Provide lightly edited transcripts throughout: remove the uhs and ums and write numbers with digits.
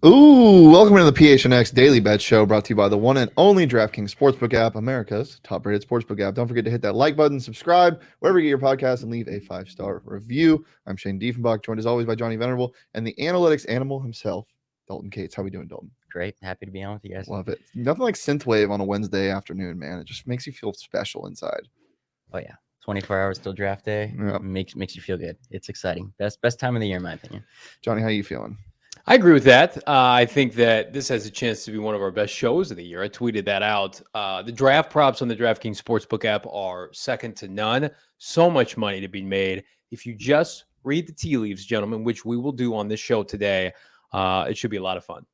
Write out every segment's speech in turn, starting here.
Ooh, welcome to the PHNX Daily Bet Show, brought to you by the one and only DraftKings Sportsbook app, America's top-rated sportsbook app. Don't forget to hit that like button, subscribe wherever you get your podcast, and leave a 5-star review. I'm Shane Diefenbach, joined as always by Johnny Venerable and the analytics animal himself, Dalton Kates. How we doing, Dalton? Great. Happy to be on with you guys. Love it. Nothing like synthwave on a Wednesday afternoon, man. It just makes you feel special inside. Oh, yeah. 24 hours till draft day. Yep. Makes you feel good. It's exciting. Best time of the year, in my opinion. Johnny, how you feeling? I agree with that. I think that this has a chance to be one of our best shows of the year. I tweeted that out. The draft props on the DraftKings Sportsbook app are second to none. So much money to be made. If you just read the tea leaves, gentlemen, which we will do on this show today, it should be a lot of fun.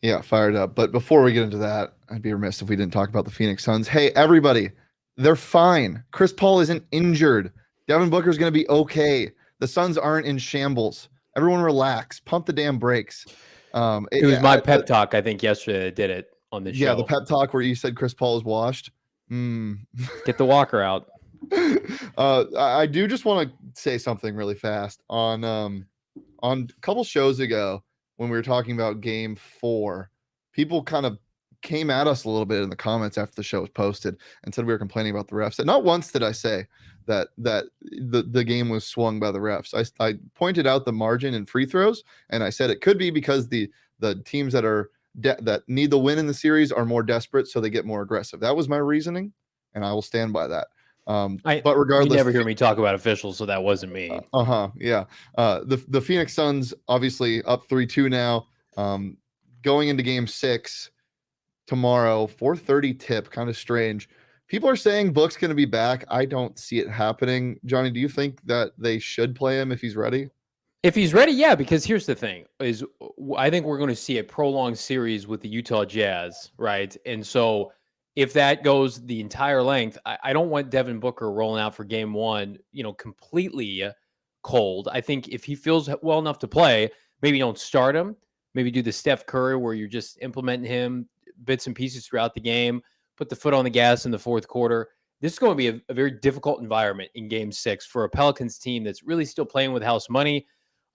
Yeah, fired up. But before we get into that, I'd be remiss if we didn't talk about the Phoenix Suns. Hey, everybody, they're fine. Chris Paul isn't injured. Devin Booker's going to be okay. The Suns aren't in shambles. Everyone relax. Pump the damn brakes. It was my pep talk, I think, yesterday that did it on the show. Yeah, the pep talk where you said Chris Paul is washed. Get the walker out. I do just want to say something really fast. On a couple shows ago when we were talking about Game 4, people kind of came at us a little bit in the comments after the show was posted and said we were complaining about the refs. And not once did I say that the game was swung by the refs. I pointed out the margin in free throws, and I said it could be because the teams that need the win in the series are more desperate, so they get more aggressive. That was my reasoning, and I will stand by that. But regardless, you never hear me talk about officials, so that wasn't me. Yeah. The Phoenix Suns obviously up 3-2 now. Going into Game 6 tomorrow, 4:30 tip, kind of strange. People are saying Book's going to be back. I don't see it happening. Johnny, do you think that they should play him if he's ready? If he's ready, yeah, because here's the thing, is I think we're going to see a prolonged series with the Utah Jazz, right? And so if that goes the entire length, I don't want Devin Booker rolling out for Game 1, completely cold. I think if he feels well enough to play, maybe don't start him. Maybe do the Steph Curry where you're just implementing him bits and pieces throughout the game, put the foot on the gas in the fourth quarter. This is going to be a very difficult environment in Game 6 for a Pelicans team that's really still playing with house money.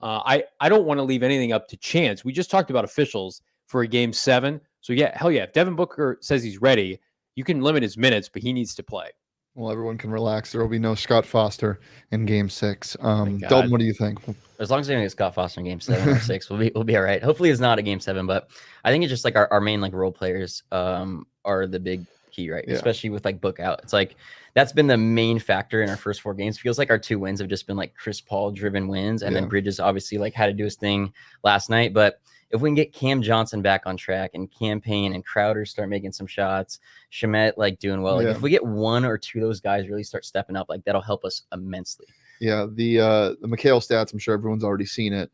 I don't want to leave anything up to chance. We just talked about officials for a Game 7. So, yeah, hell yeah. If Devin Booker says he's ready, you can limit his minutes, but he needs to play. Well, everyone can relax. There will be no Scott Foster in Game 6. Dalton, what do you think? As long as we don't get Scott Foster in Game 7 or 6, we'll be all right. Hopefully it's not a Game 7, but I think it's just like our main role players are the big key, right? Yeah. Especially with Book out. It's like that's been the main factor in our first 4 games. Feels like our 2 wins have just been Chris Paul driven wins, and then Bridges obviously had to do his thing last night. But if we can get Cam Johnson back on track and Cam Payne and Crowder start making some shots, Shamet doing well, if we get 1 or 2 of those guys really start stepping up, that'll help us immensely. Yeah, the McHale stats, I'm sure everyone's already seen it.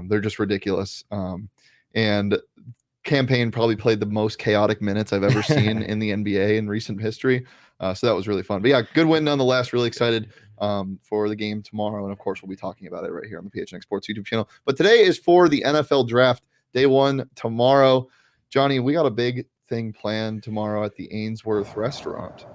They're just ridiculous. And Cam Payne probably played the most chaotic minutes I've ever seen in the NBA in recent history. So that was really fun. But yeah, good win nonetheless. Really excited for the game tomorrow. And of course, we'll be talking about it right here on the PHNX Sports YouTube channel. But today is for the NFL Draft, Day 1 tomorrow. Johnny, we got a big thing planned tomorrow at the Ainsworth Restaurant.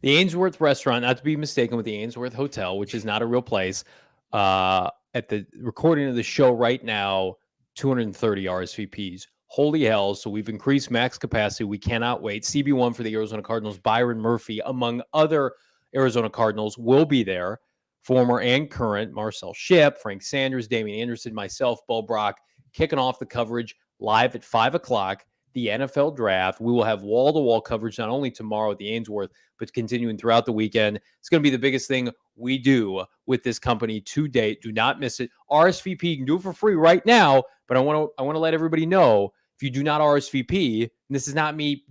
The Ainsworth Restaurant, not to be mistaken with the Ainsworth Hotel, which is not a real place. At the recording of the show right now, 230 RSVPs. Holy hell. So we've increased max capacity. We cannot wait. CB1 for the Arizona Cardinals, Byron Murphy, among other Arizona Cardinals, will be there. Former and current Marcel Shipp, Frank Sanders, Damian Anderson, myself, Bo Brock, kicking off the coverage live at 5 o'clock. The NFL Draft. We will have wall-to-wall coverage not only tomorrow at the Ainsworth, but continuing throughout the weekend. It's going to be the biggest thing we do with this company to date. Do not miss it. RSVP, you can do it for free right now, but I want to let everybody know, if you do not RSVP, and this is not me,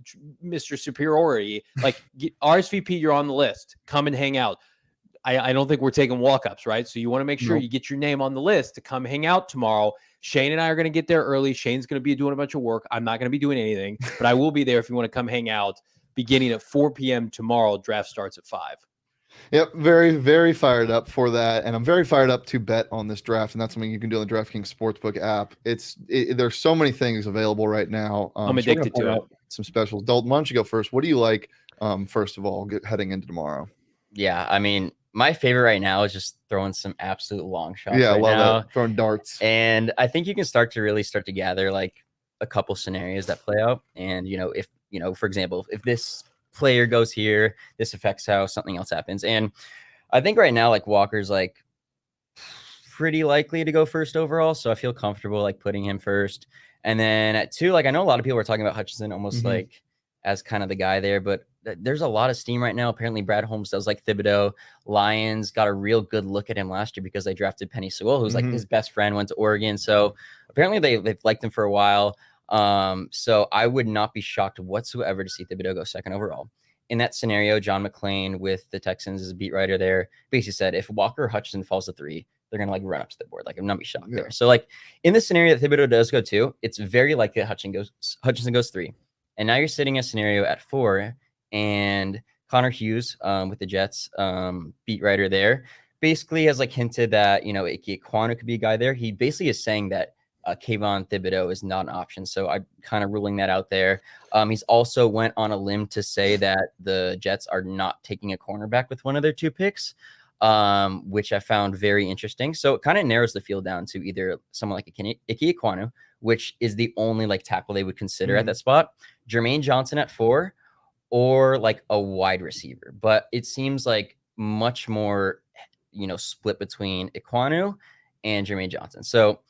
Mr. Superiority, RSVP, you're on the list. Come and hang out. I don't think we're taking walk-ups, right? So you want to make sure you get your name on the list to come hang out tomorrow. Shane and I are going to get there early. Shane's going to be doing a bunch of work. I'm not going to be doing anything, but I will be there if you want to come hang out beginning at 4 p.m. tomorrow. Draft starts at 5. Yep, very, very fired up for that. And I'm very fired up to bet on this draft. And that's something you can do on the DraftKings Sportsbook app. There's so many things available right now. I'm addicted to it. Some specials. Dalton, why don't you go first? What do you like, first of all, heading into tomorrow? Yeah, I mean, my favorite right now is just throwing some absolute long shots. Yeah, I right love now. that. Throwing darts. And I think you can start to gather like a couple scenarios that play out. And, if, for example, if this player goes here, this affects how something else happens. And I think right now, like Walker's like pretty likely to go first overall. So I feel comfortable like putting him first. And then at 2, like I know a lot of people were talking about Hutchinson almost like as kind of the guy there, but there's a lot of steam right now. Apparently Brad Holmes does like Thibodeau. Lions got a real good look at him last year because they drafted Penny Sewell, who's like his best friend, went to Oregon. So apparently they've liked him for a while. So I would not be shocked whatsoever to see Thibodeau go second overall. In that scenario, John McClain with the Texans as a beat writer there basically said if Walker or Hutchinson falls to 3, they're going to like run up to the board. Like I'm not be shocked there. So like in the scenario that Thibodeau does go 2, it's very likely that Hutchinson goes 3. And now you're sitting a scenario at 4 and Connor Hughes with the Jets beat writer there basically has like hinted that, Ike Ekwonu could be a guy there. He basically is saying that Kayvon Thibodeau is not an option. So I'm kind of ruling that out there. He's also went on a limb to say that the Jets are not taking a cornerback with one of their 2 picks, which I found very interesting. So it kind of narrows the field down to either someone like Ike Ekwonu, which is the only like tackle they would consider at that spot, Jermaine Johnson at 4, or like a wide receiver. But it seems like much more, split between Ekwonu and Jermaine Johnson. So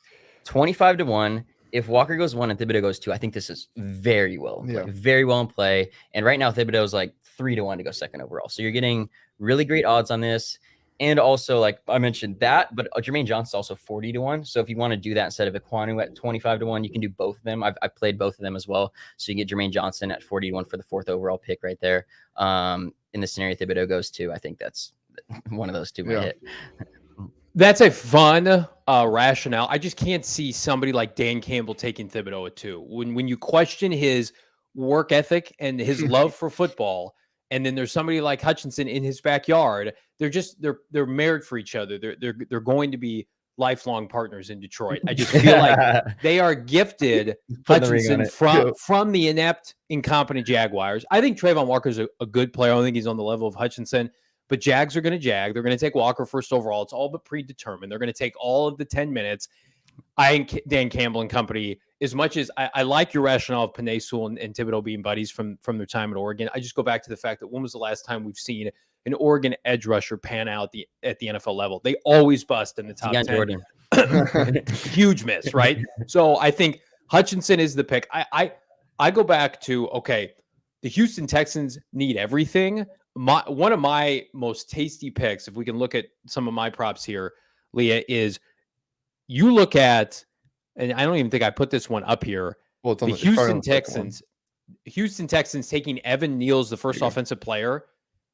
25-1. If Walker goes 1 and Thibodeau goes 2, I think this is very well in play. Very well in play. And right now, Thibodeau is like 3-1 to go second overall. So you're getting really great odds on this. And also, like I mentioned that, but Jermaine Johnson's also 40-1. So if you want to do that instead of Ekwonu at 25-1, you can do both of them. I've played both of them as well. So you get Jermaine Johnson at 40-1 for the 4th overall pick right there. In the scenario Thibodeau goes 2, I think that's one of those 2 might hit. That's a fun rationale. I just can't see somebody like Dan Campbell taking Thibodeau at 2. When you question his work ethic and his love for football, and then there's somebody like Hutchinson in his backyard, they're married for each other. They're going to be lifelong partners in Detroit. I just feel like they are gifted Hutchinson from the inept, incompetent Jaguars. I think Trayvon Walker's a good player. I don't think he's on the level of Hutchinson. But Jags are going to jag. They're going to take Walker first overall. It's all but predetermined. They're going to take all of the 10 minutes. I think Dan Campbell and company, as much as I like your rationale of Penei Sewell and Thibodeau being buddies from their time at Oregon, I just go back to the fact that when was the last time we've seen an Oregon edge rusher pan out at the NFL level? They always bust in the top 10. Huge miss, right? So I think Hutchinson is the pick. I go back to, okay, the Houston Texans need everything. One of my most tasty picks, if we can look at some of my props here, Leah, is you look at, and I don't even think I put this one up here. Well, it's on the Houston Texans. Houston Texans taking Evan Neal's the first offensive player.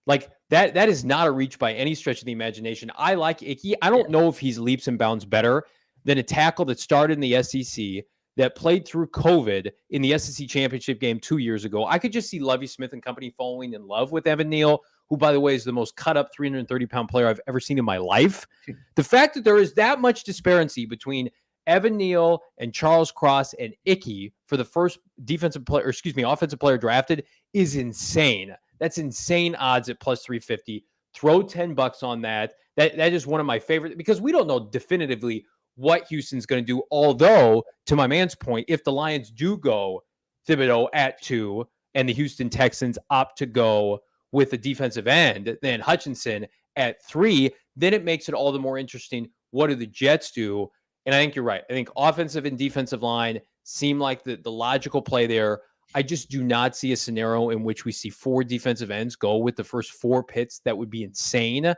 Like that is not a reach by any stretch of the imagination. I like Icky. I don't know if he's leaps and bounds better than a tackle that started in the SEC, that played through COVID in the SEC championship game 2 years ago. I could just see Lovie Smith and company falling in love with Evan Neal, who, by the way, is the most cut up 330-pound player I've ever seen in my life. The fact that there is that much disparity between Evan Neal and Charles Cross and Icky for the first offensive player drafted is insane. That's insane odds at plus 350. Throw $10 on that. That is one of my favorite, because we don't know definitively what Houston's going to do. Although, to my man's point, if the Lions do go Thibodeau at 2 and the Houston Texans opt to go with a defensive end, then Hutchinson at 3, then it makes it all the more interesting. What do the Jets do? And I think you're right. I think offensive and defensive line seem like the logical play there. I just do not see a scenario in which we see 4 defensive ends go with the first 4 picks. That would be insane.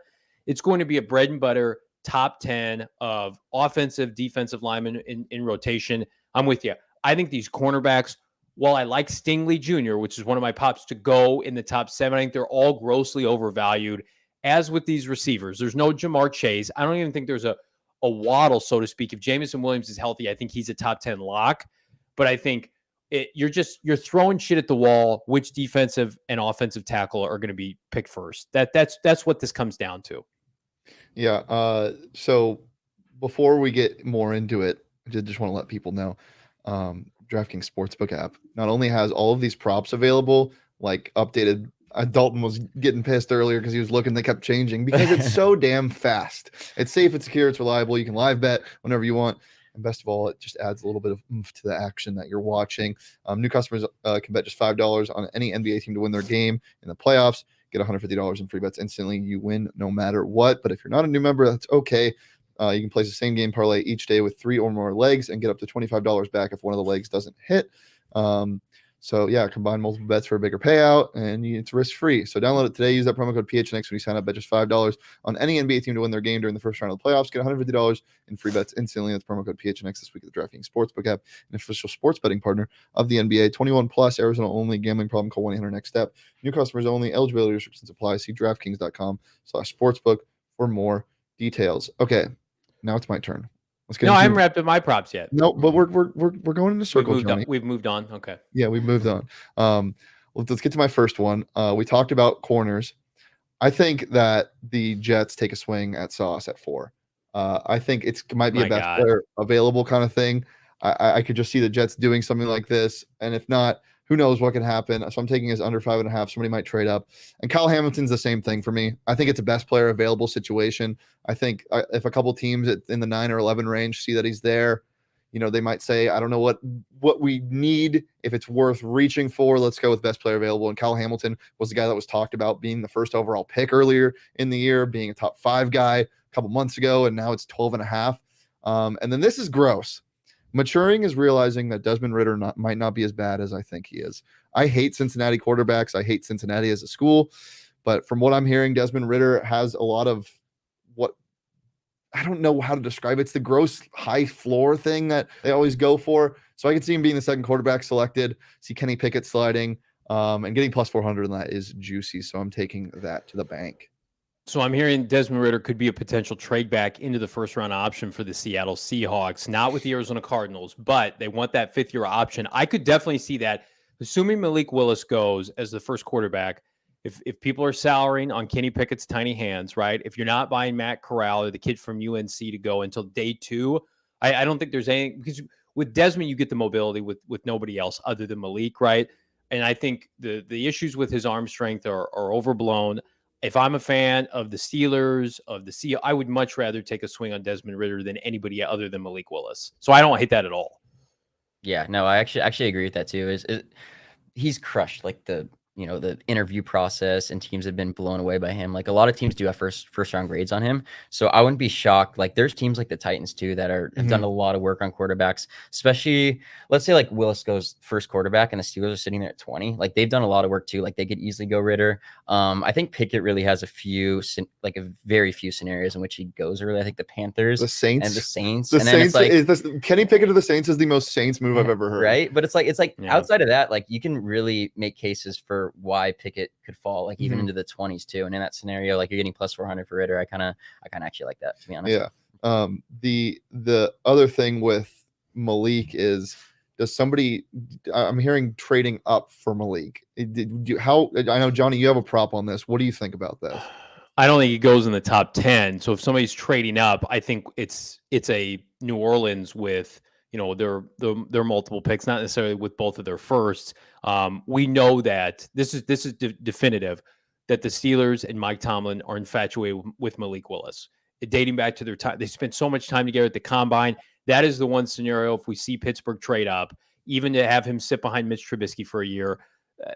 It's going to be a bread and butter top 10 of offensive, defensive linemen in rotation. I'm with you. I think these cornerbacks, while I like Stingley Jr., which is one of my pops to go in the top 7, I think they're all grossly overvalued. As with these receivers, there's no Jamar Chase. I don't even think there's a Waddle, so to speak. If Jameson Williams is healthy, I think he's a top 10 lock. But I think you're throwing shit at the wall. Which defensive and offensive tackle are going to be picked first? That's what this comes down to. Yeah. So before we get more into it, I did just want to let people know, DraftKings Sportsbook app not only has all of these props available, like updated Dalton was getting pissed earlier because he was looking. They kept changing because it's so damn fast. It's safe, it's secure, it's reliable. You can live bet whenever you want. And best of all, it just adds a little bit of oomph to the action that you're watching. New customers can bet just $5 on any NBA team to win their game in the playoffs. Get $150 in free bets instantly. You win no matter what. But if you're not a new member, that's okay. You can place the same game parlay each day with 3 or more legs and get up to $25 back if one of the legs doesn't hit. So yeah, combine multiple bets for a bigger payout, and it's risk-free. So download it today. Use that promo code PHNX when you sign up. Bet just $5 on any NBA team to win their game during the first round of the playoffs. Get $150 in free bets instantly. That's promo code PHNX this week at the DraftKings Sportsbook app, an official sports betting partner of the NBA. 21 plus, Arizona only. Gambling problem? Call 1-800-NEXT-STEP. New customers only. Eligibility restrictions apply. See DraftKings.com/sportsbook for more details. Okay, now it's my turn. Let's get. No, I haven't wrapped up my props yet. No, but we're going into circle. We've moved on. Okay. Yeah, we've moved on. Let's get to my first one. We talked about corners. I think that the Jets take a swing at Sauce at 4. I think it might be a best player available kind of thing. I could just see the Jets doing something like this, and if not, who knows what can happen. So I'm taking his under 5.5. Somebody might trade up. And Kyle Hamilton's the same thing for me. I think it's a best player available situation. I think if a couple teams in the 9 or 11 range see that he's there, they might say, I don't know what we need. If it's worth reaching for, let's go with best player available. And Kyle Hamilton was the guy that was talked about being the first overall pick earlier in the year, being a top 5 guy a couple months ago, and now it's 12.5. And then this is gross. Maturing is realizing that Desmond Ridder might not be as bad as I think he is. I hate Cincinnati quarterbacks. I hate Cincinnati as a school. But from what I'm hearing, Desmond Ridder has a lot of what I don't know how to describe. It's the gross high floor thing that they always go for. So I can see him being the second quarterback selected, see Kenny Pickett sliding, and getting plus 400 in that is juicy. So I'm taking that to the bank. So I'm hearing Desmond Ridder could be a potential trade back into the first round option for the Seattle Seahawks, not with the Arizona Cardinals, but they want that 5th-year option. I could definitely see that, assuming Malik Willis goes as the first quarterback. If people are souring on Kenny Pickett's tiny hands, right? If you're not buying Matt Corral or the kid from UNC to go until day 2, I don't think there's any, because with Desmond, you get the mobility with nobody else other than Malik, right? And I think the issues with his arm strength are overblown. If I'm a fan of the Steelers, I would much rather take a swing on Desmond Ridder than anybody other than Malik Willis. So I don't hate that at all. Yeah, no, I actually agree with that too. He's crushed like the interview process, and teams have been blown away by him. Like a lot of teams do have first round grades on him. So I wouldn't be shocked. Like there's teams like the Titans too that have done a lot of work on quarterbacks, especially let's say like Willis goes first quarterback and the Steelers are sitting there at 20. Like they've done a lot of work too. Like they could easily go Ridder. I think Pickett really has a very few scenarios in which he goes early. I think the Panthers, the Saints. Kenny Pickett to the Saints is the most Saints move I've ever heard. Right. But it's like outside of that, like you can really make cases for why Pickett could fall like even into the 20s too. And in that scenario, like you're getting plus 400 for Ridder. I kind of actually like that, to be honest. Yeah. The other thing with Malik is, I'm hearing trading up for Malik. I know, Johnny, you have a prop on this. What do you think about that? I don't think he goes in the top 10. So if somebody's trading up, I think it's a New Orleans with their multiple picks, not necessarily with both of their firsts. We know that this is definitive that the Steelers and Mike Tomlin are infatuated with Malik Willis. Dating back to their time, they spent so much time together at the combine. That is the one scenario if we see Pittsburgh trade up, even to have him sit behind Mitch Trubisky for a year.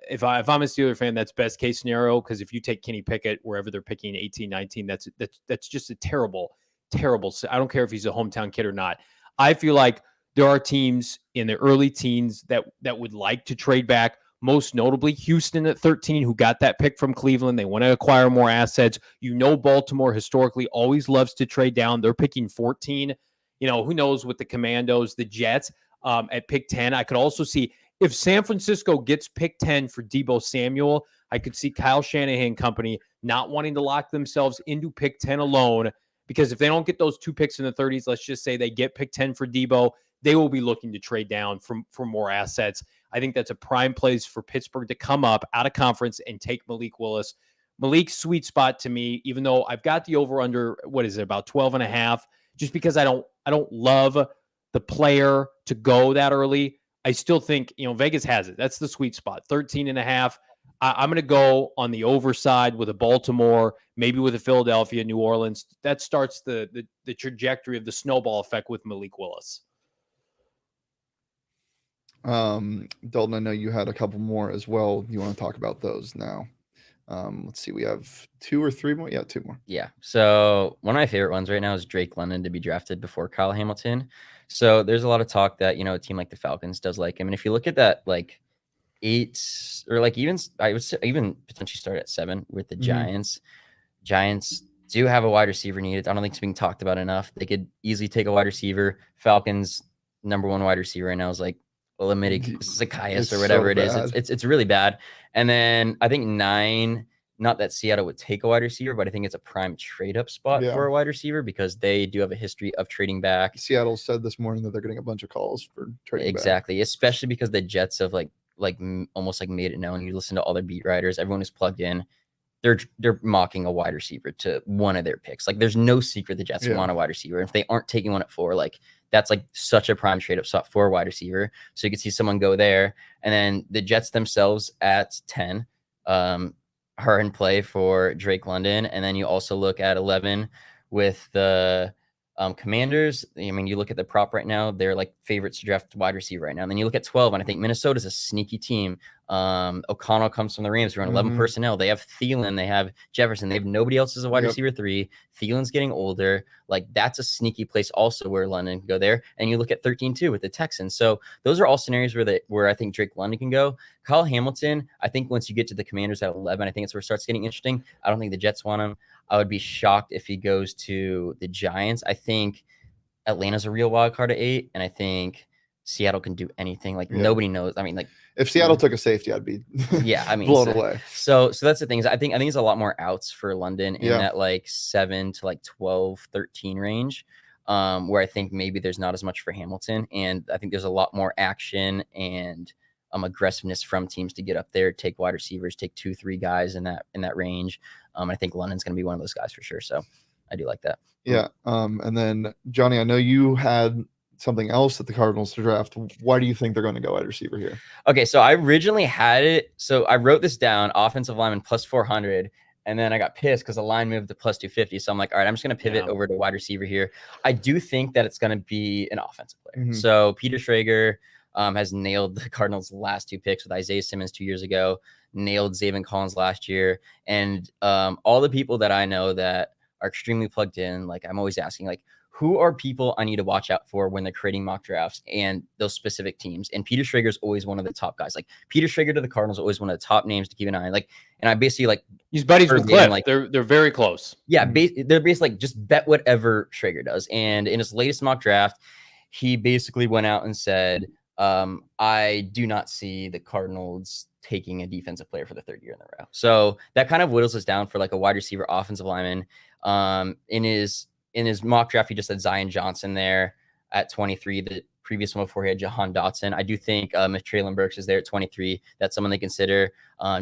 If I'm a Steeler fan, that's best case scenario, because if you take Kenny Pickett wherever they're picking 18, 19, that's just a terrible. I don't care if he's a hometown kid or not. I feel like there are teams in the early teens that would like to trade back, most notably Houston at 13, who got that pick from Cleveland. They want to acquire more assets. Baltimore historically always loves to trade down. They're picking 14. Who knows with the Commandos, the Jets at pick 10. I could also see if San Francisco gets pick 10 for Deebo Samuel, I could see Kyle Shanahan company not wanting to lock themselves into pick 10 alone, because if they don't get those 2 picks in the 30s, let's just say they get pick 10 for Deebo, they will be looking to trade down for more assets. I think that's a prime place for Pittsburgh to come up out of conference and take Malik Willis. Malik's sweet spot to me, even though I've got the over under, what is it, about 12.5, just because I don't love the player to go that early. I still think, Vegas has it. That's the sweet spot, 13.5. I'm going to go on the overside with a Baltimore, maybe with a Philadelphia, New Orleans. That starts the trajectory of the snowball effect with Malik Willis. Dalton, I know you had a couple more as well. You want to talk about those now? Let's see. We have 2 or 3 more. Yeah, 2 more. Yeah. So one of my favorite ones right now is Drake London to be drafted before Kyle Hamilton. So there's a lot of talk that, a team like the Falcons does like him. And if you look at that, like 8 or like even, I would say even potentially start at 7 with the Giants. Giants do have a wide receiver needed. I don't think it's being talked about enough. They could easily take a wide receiver. Falcons number 1 wide receiver right now is like Zacchaeus or whatever it is. It's really bad. And then I think 9, not that Seattle would take a wide receiver, but I think it's a prime trade up spot for a wide receiver because they do have a history of trading back. Seattle said this morning that they're getting a bunch of calls for trading back. Especially because the Jets have like almost like made it known. You listen to all their beat writers, everyone who's plugged in. They're mocking a wide receiver to one of their picks. Like there's no secret the Jets want a wide receiver. If they aren't taking one at 4, like that's like such a prime trade up spot for a wide receiver. So you can see someone go there. And then the Jets themselves at 10 are in play for Drake London. And then you also look at 11 with the Commanders. I mean, you look at the prop right now, they're like favorites to draft wide receiver right now. And then you look at 12, and I think Minnesota's a sneaky team. O'Connell comes from the Rams. They're on 11 personnel. They have Thielen, they have Jefferson, they have nobody else as a wide receiver 3. Thielen's getting older. Like that's a sneaky place also where London can go there. And you look at 13 too with the Texans. So those are all scenarios where I think Drake London can go. Kyle Hamilton, I think once you get to the Commanders at 11, I think it's where it starts getting interesting. I don't think the Jets want him. I would be shocked if he goes to the Giants. I think Atlanta's a real wild card at 8, and I think Seattle can do anything. Like nobody knows. I mean, like if Seattle took a safety, I'd be blown away. So that's the thing. I think it's a lot more outs for London in that like 7 to like 12, 13 range, where I think maybe there's not as much for Hamilton, and I think there's a lot more action and aggressiveness from teams to get up there, take wide receivers, take 2, 3 guys in that range. I think London's going to be one of those guys for sure. So I do like that. Yeah. And then Johnny, I know you had something else at the Cardinals to draft. Why do you think they're going to go wide receiver here? Okay. So I originally had it. So I wrote this down, offensive lineman plus 400. And then I got pissed because the line moved to plus 250. So I'm like, all right, I'm just going to pivot over to wide receiver here. I do think that it's going to be an offensive player. So Peter Schrager has nailed the Cardinals' last 2 picks with Isaiah Simmons 2 years ago, nailed Zaven Collins last year. And all the people that I know that are extremely plugged in, like I'm always asking, like, who are people I need to watch out for when they're creating mock drafts and those specific teams? And Peter Schrager is always one of the top guys. Like Peter Schrager to the Cardinals is always one of the top names to keep an eye on. Like, and I basically like he's buddies with Cliff. Like they're very close. Yeah, they're basically like just bet whatever Schrager does. And in his latest mock draft, he basically went out and said, I do not see the Cardinals taking a defensive player for the 3rd year in a row. So that kind of whittles us down for like a wide receiver, offensive lineman. In his mock draft, he just had Zion Johnson there at 23. The previous one before he had Jahan Dotson. I do think if Treylon Burks is there at 23, that's someone they consider.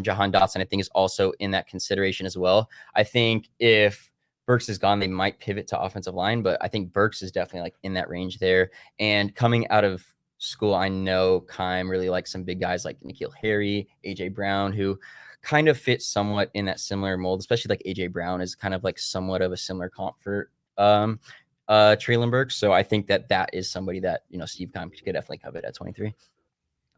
Jahan Dotson, I think, is also in that consideration as well. I think if Burks is gone, they might pivot to offensive line, but I think Burks is definitely like in that range there. And coming out of school, I know Keim really likes some big guys like N'Keal Harry, AJ Brown, who kind of fit somewhat in that similar mold, especially like AJ Brown is kind of like somewhat of a similar comp for Treylon Burks. So I think that is somebody that, Steve Keim could definitely covet at 23.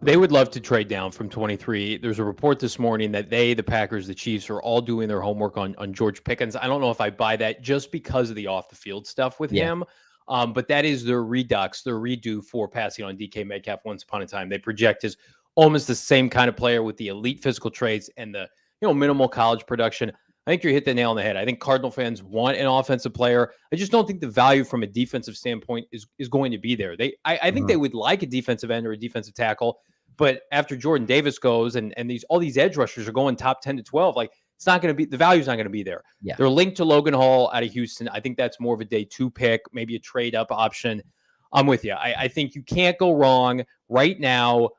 They would love to trade down from 23. There's a report this morning that the Packers, the Chiefs are all doing their homework on George Pickens. I don't know if I buy that just because of the off the field stuff with him. But that is their redux, their redo for passing on DK Metcalf once upon a time. They project as almost the same kind of player with the elite physical traits and the minimal college production. I think you hit the nail on the head. I think Cardinal fans want an offensive player. I just don't think the value from a defensive standpoint is going to be there. I think they would like a defensive end or a defensive tackle, but after Jordan Davis goes and all these edge rushers are going top 10 to 12, like it's not going to be, the value's not going to be there. Yeah. They're linked to Logan Hall out of Houston. I think that's more of a day 2 pick, maybe a trade up option. I'm with you. I think you can't go wrong right now.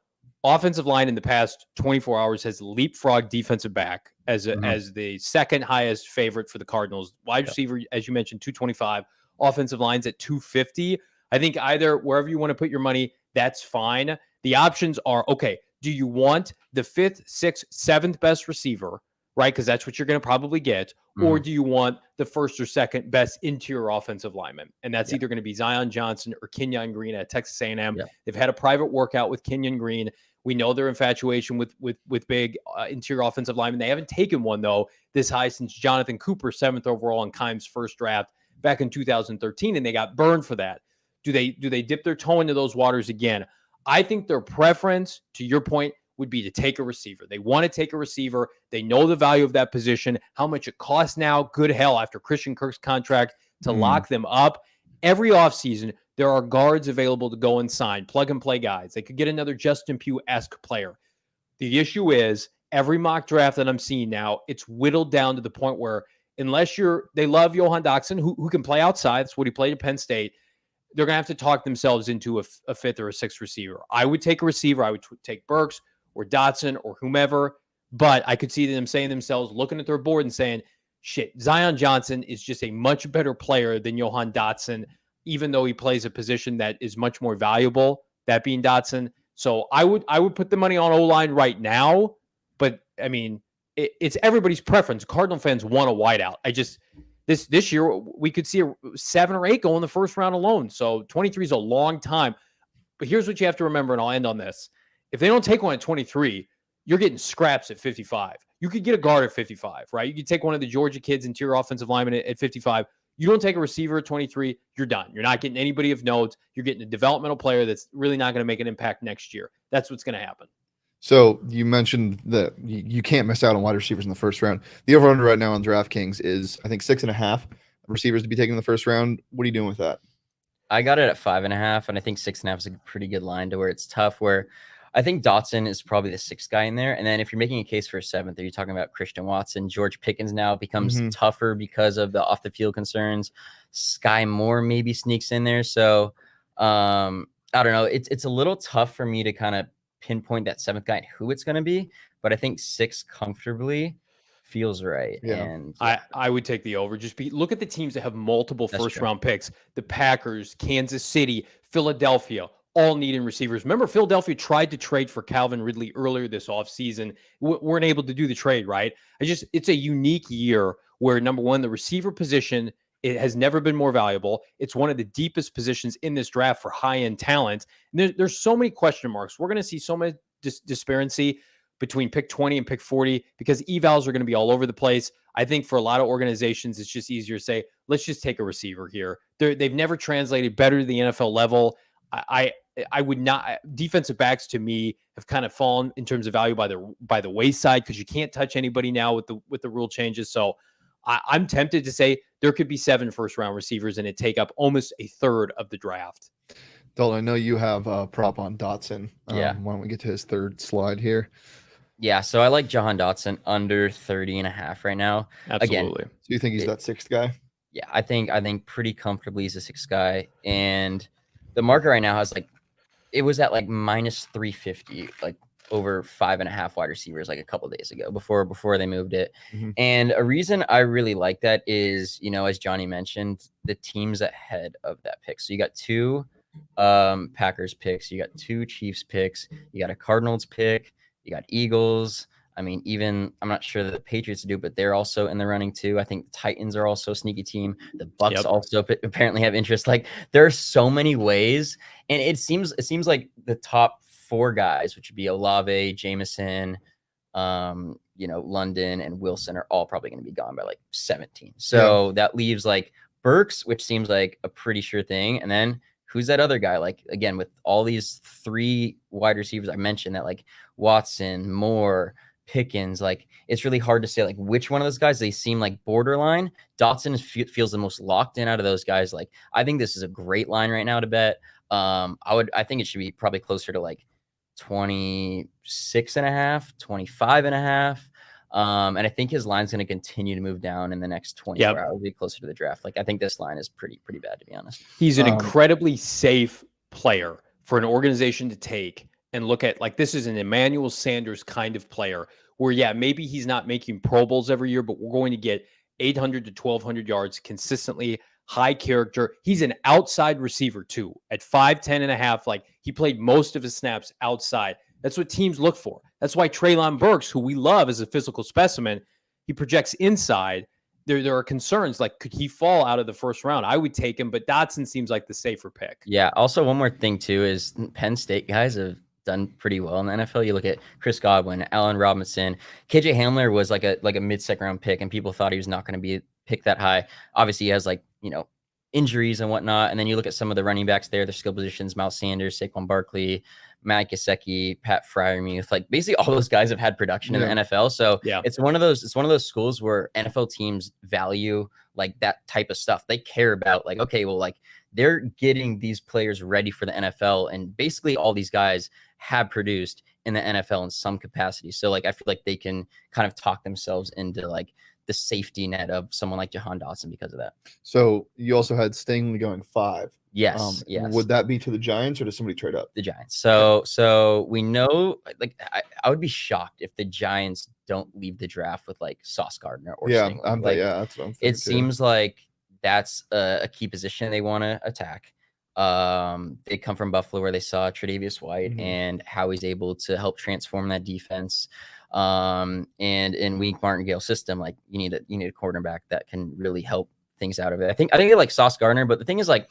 Offensive line in the past 24 hours has leapfrogged defensive back as the second highest favorite for the Cardinals. Wide receiver, as you mentioned, 225. Offensive lines at 250. I think either wherever you want to put your money, that's fine. The options are, okay, Do you want the 5th, 6th, 7th best receiver, right? Because that's what you're going to probably get. Or do you want the 1st or 2nd best interior offensive lineman? And that's either going to be Zion Johnson or Kenyon Green at Texas A&M. They've had a private workout with Kenyon Green. We know their infatuation with big interior offensive linemen. They haven't taken one, though, this high since Jonathan Cooper, 7th overall in Keim's first draft back in 2013, and they got burned for that. Do they dip their toe into those waters again? I think their preference, to your point, would be to take a receiver. They want to take a receiver. They know the value of that position, how much it costs now. Good hell, after Christian Kirk's contract, to lock them up. Every offseason, there are guards available to go and sign, plug-and-play guys. They could get another Justin Pugh-esque player. The issue is, every mock draft that I'm seeing now, it's whittled down to the point where unless they love Johan Dotson, who can play outside, that's what he played at Penn State, they're going to have to talk themselves into a 5th or a 6th receiver. I would take a receiver. I would take Burks or Dotson or whomever, but I could see them saying themselves, looking at their board and saying, shit, Zion Johnson is just a much better player than Johan Dotson, even though he plays a position that is much more valuable, that being Dotson. So I would put the money on O-line right now, but I mean, it's everybody's preference. Cardinal fans want a wideout. This year, we could see a 7 or 8 go in the first round alone. So 23 is a long time. But here's what you have to remember, and I'll end on this. If they don't take one at 23, you're getting scraps at 55. You could get a guard at 55, right? You could take one of the Georgia kids, interior offensive lineman at 55. You don't take a receiver at 23, you're done. You're not getting anybody of note. You're getting a developmental player that's really not going to make an impact next year. That's what's going to happen. So you mentioned that you can't miss out on wide receivers in the first round. The over-under right now on DraftKings is, I think, 6.5 receivers to be taken in the first round. What are you doing with that? I got it at 5.5, and I think 6.5 is a pretty good line to where it's tough. Where I think Dotson is probably the 6th guy in there, and then if you're making a case for a 7th, are you talking about Christian Watson? George Pickens now becomes tougher because of the off-the-field concerns. Sky Moore maybe sneaks in there. So I don't know. It's a little tough for me to kind of pinpoint that 7th guy and who it's going to be, but I think 6 comfortably feels right. Yeah. And I would take the over. Look at the teams that have multiple first-round picks. The Packers, Kansas City, Philadelphia, all needing receivers. Remember, Philadelphia tried to trade for Calvin Ridley earlier this offseason. Weren't able to do the trade, right? It's a unique year where, number one, the receiver position, it has never been more valuable. It's one of the deepest positions in this draft for high-end talent. And there's so many question marks. We're going to see so much disparity between pick 20 and pick 40 because evals are going to be all over the place. I think for a lot of organizations, it's just easier to say, let's just take a receiver here. They've never translated better to the NFL level. I would not. Defensive backs to me have kind of fallen in terms of value by the wayside because you can't touch anybody now with the rule changes. So I'm tempted to say there could be 7 first-round receivers and it take up almost a third of the draft. Dalton, I know you have a prop on Dotson. Why don't we get to his third slide here? Yeah, so I like Jahan Dotson under 30.5 right now. Absolutely. Again, so you think he's that 6th guy? Yeah, I think pretty comfortably he's a 6th guy. And the market right now has it was at minus 350, over 5.5 wide receivers a couple days ago before they moved it. And a reason I really like that is, as Johnny mentioned, the teams ahead of that pick. So you got 2 Packers picks, you got 2 Chiefs picks, you got a Cardinals pick, you got Eagles. I mean, even I'm not sure that the Patriots do, but they're also in the running too. I think the Titans are also a sneaky team. The Bucks also apparently have interest. There are so many ways, and it seems like the top 4 guys, which would be Olave, Jameson, London, and Wilson, are all probably going to be gone by 17. So that leaves Burks, which seems like a pretty sure thing, and then who's that other guy? Again, with all these 3 wide receivers I mentioned, that Watson, Moore, Pickens, it's really hard to say which one of those guys. They seem borderline. Dotson feels the most locked in out of those guys. I think this is a great line right now to bet. I think it should be probably closer to 26.5, 25.5. And I think his line's going to continue to move down in the next 24 hours, be closer to the draft. I think this line is pretty bad, to be honest. He's an incredibly safe player for an organization to take and look at. This is an Emmanuel Sanders kind of player where, maybe he's not making Pro Bowls every year, but we're going to get 800 to 1,200 yards consistently, high character. He's an outside receiver too at 5'10 and a half. He played most of his snaps outside. That's what teams look for. That's why Treylon Burks, who we love as a physical specimen, he projects inside. There are concerns like, could he fall out of the first round? I would take him, but Dotson seems like the safer pick. Yeah. Also, one more thing too is Penn State guys have done pretty well in the NFL. You look at Chris Godwin, Allen Robinson, KJ Hamler was like a mid-second round pick, and people thought he was not going to be picked that high. Obviously, he has injuries and whatnot. And then you look at some of the running backs there, their skill positions: Miles Sanders, Saquon Barkley, Matt Gesicki, Pat Freiermuth. Like basically all those guys have had production in the NFL. So it's one of those schools where NFL teams value like that type of stuff. They care about like, okay, well, like they're getting these players ready for the NFL. And basically all these guys have produced in the NFL in some capacity. So like I feel like they can kind of talk themselves into like the safety net of someone like Jahan Dotson because of that. So you also had Stingley going 5. Yes. Would that be to the Giants, or does somebody trade up? The Giants. So we know, like, I would be shocked if the Giants don't leave the draft with like Sauce Gardner or Stingley. That's what I'm thinking. It seems like that's a key position they want to attack. They come from Buffalo, where they saw Tre'Davious White and how he's able to help transform that defense. And in Wink Martingale's system, like you need a quarterback that can really help things out of it. I think they like Sauce Gardner, but the thing is, like,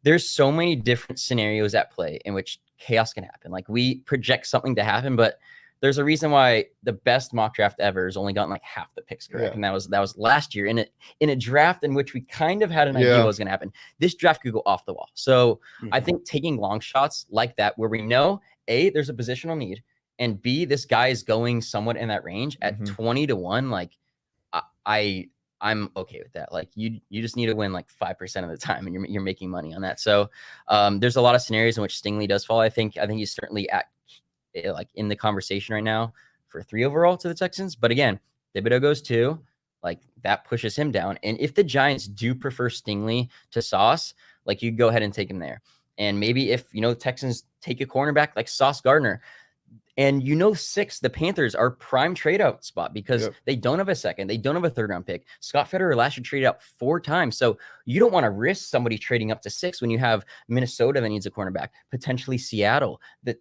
there's so many different scenarios at play in which chaos can happen. Like we project something to happen, but there's a reason why the best mock draft ever has only gotten like half the picks correct. And that was last year in a draft in which we kind of had an idea what was going to happen. This draft could go off the wall. So I think taking long shots like that, where we know A, there's a positional need, and B, this guy is going somewhat in that range at 20-1. Like I'm okay with that. Like you just need to win like 5% of the time, and you're making money on that. So there's a lot of scenarios in which Stingley does fall. I think he's certainly at like in the conversation right now for 3 overall to the Texans. But again, Thibodeau goes 2, like that pushes him down. And if the Giants do prefer Stingley to Sauce, like you go ahead and take him there. And maybe if the Texans take a cornerback like Sauce Gardner, and 6, the Panthers are prime trade out spot because they don't have a second. They don't have a 3rd round pick. Scott Federer last year traded out 4 times. So you don't want to risk somebody trading up to 6 when you have Minnesota that needs a cornerback, potentially Seattle. That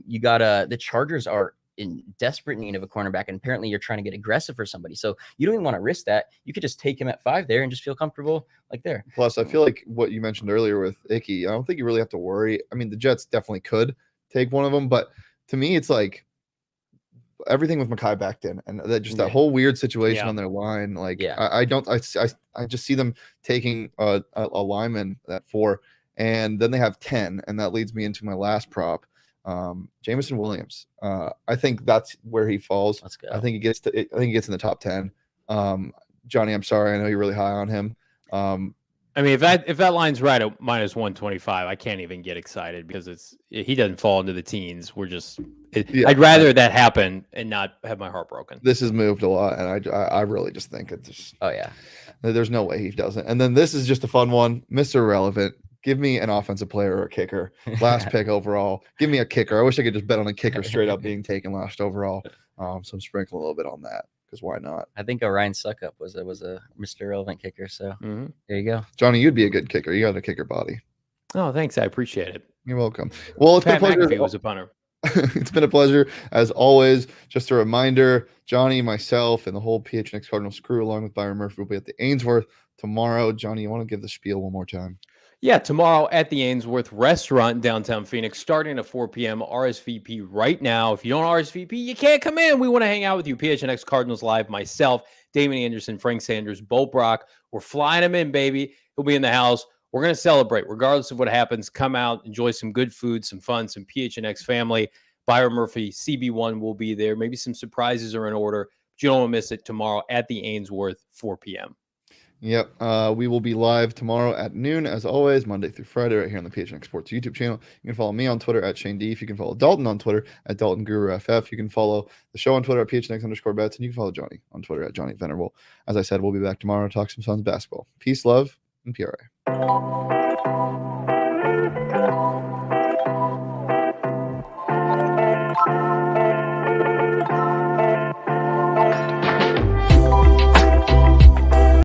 you got the Chargers are in desperate need of a cornerback, and apparently you're trying to get aggressive for somebody. So you don't even want to risk that. You could just take him at 5 there and just feel comfortable like there. Plus, I feel like what you mentioned earlier with Icky, I don't think you really have to worry. I mean, the Jets definitely could take one of them, but to me, it's like everything with Mekhi Becton and that whole weird situation on their line. Like I just see them taking a lineman at 4, and then they have 10, and that leads me into my last prop, Jameson Williams. I think that's where he falls. Let's go. I think he gets in the top 10. Johnny, I'm sorry, I know you're really high on him. I mean, if that line's right at minus 125, I can't even get excited because he doesn't fall into the teens. I'd rather that happen and not have my heart broken. This has moved a lot, and I really just think it's just, there's no way he doesn't. And then this is just a fun one, Mr. Irrelevant. Give me an offensive player or a kicker. Last pick overall. Give me a kicker. I wish I could just bet on a kicker straight up being taken last overall. So I'm sprinkling a little bit on that. Because why not? I think Ryan Suckup was a Mr. Irrelevant kicker. So there you go. Johnny, you'd be a good kicker. You got a kicker body. Oh, thanks. I appreciate it. You're welcome. Well, it's been a pleasure. McAfee was a punter. It's been a pleasure as always. Just a reminder, Johnny, myself, and the whole PHNX Cardinals crew, along with Byron Murphy, will be at the Ainsworth tomorrow. Johnny, you want to give the spiel one more time? Yeah, tomorrow at the Ainsworth Restaurant in downtown Phoenix, starting at 4 p.m. RSVP right now. If you don't RSVP, you can't come in. We want to hang out with you. PHNX Cardinals Live, myself, Damon Anderson, Frank Sanders, Bolt Brock. We're flying him in, baby. He'll be in the house. We're going to celebrate. Regardless of what happens, come out, enjoy some good food, some fun, some PHNX family. Byron Murphy, CB1 will be there. Maybe some surprises are in order. But you don't want to miss it tomorrow at the Ainsworth, 4 p.m. Yep. We will be live tomorrow at noon, as always, Monday through Friday, right here on the PHNX Sports YouTube channel. You can follow me on Twitter at Shane D. If you can follow Dalton on Twitter at Dalton Guru FF. You can follow the show on Twitter at PHNX_bets, and you can follow Johnny on Twitter at Johnny Venerable. As I said, we'll be back tomorrow to talk some Suns basketball. Peace, love, and PRA.